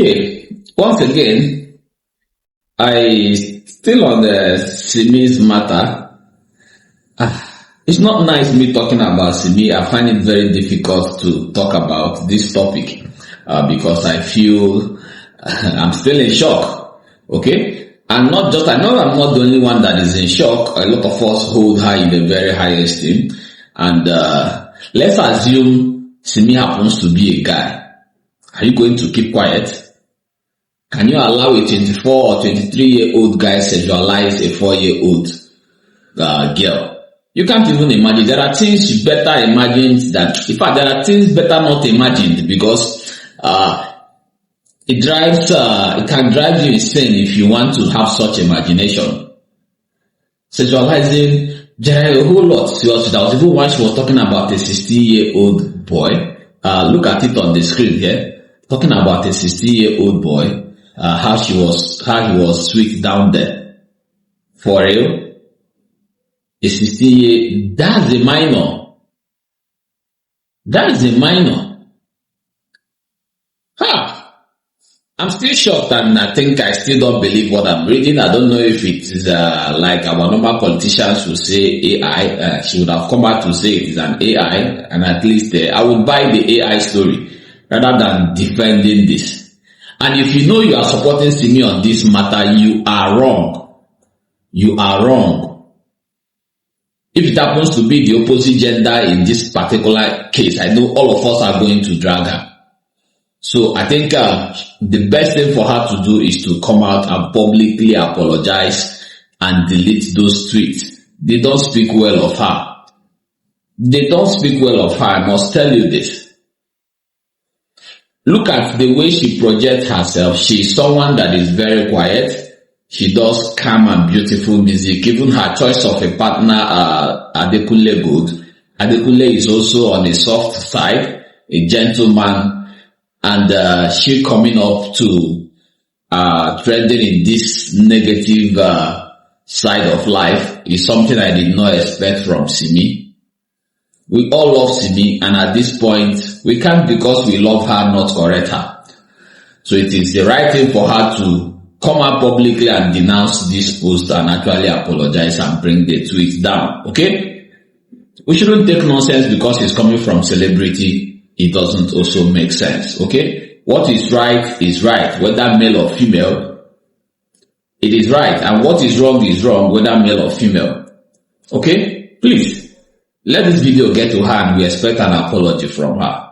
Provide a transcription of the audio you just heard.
Okay, once again, I still on the SIMI's matter. It's not nice me talking about SIMI. I find it very difficult to talk about this topic because I feel I'm still in shock. Okay, and not just, I know I'm not the only one that is in shock. A lot of us hold her in a very high esteem, and let's assume SIMI happens to be a guy. Are you going to keep quiet? Can you allow a 24 or 23-year-old guy sexualize a 4-year-old girl? You can't even imagine. There are things you better imagine that, in fact, there are things better not imagined, because it can drive you insane if you want to have such imagination. Sexualizing, there are a whole lot. There was even one she was talking about a 16-year-old boy. Look at it on the screen here. Talking about a 16-year-old boy, how he was sweet down there. For real? A 16-year, that's a minor. That is a minor. I'm still shocked, and I think I still don't believe what I'm reading. I don't know if it is like our normal politicians would say AI. She would have come out to say it is an AI, and at least I would buy the AI story rather than defending this. And if you know you are supporting SIMI on this matter, you are wrong. You are wrong. If it happens to be the opposite gender in this particular case, I know all of us are going to drag her. So I think the best thing for her to do is to come out and publicly apologize and delete those tweets. They don't speak well of her. They don't speak well of her, I must tell you this. Look at the way she projects herself. She is someone that is very quiet. She does calm and beautiful music. Even her choice of a partner, Adekunle Gold. Adekunle is also on a soft side, a gentleman, and she coming up to trending in this negative side of life is something I did not expect from SIMI. We all love SIMI, and at this point, we can't, because we love her, not correct her. So it is the right thing for her to come out publicly and denounce this post and actually apologize and bring the tweet down. Okay? We shouldn't take nonsense because it's coming from celebrity. It doesn't also make sense. Okay? What is right, whether male or female. It is right, and what is wrong, whether male or female. Okay? Please, let this video get to her, and we expect an apology from her.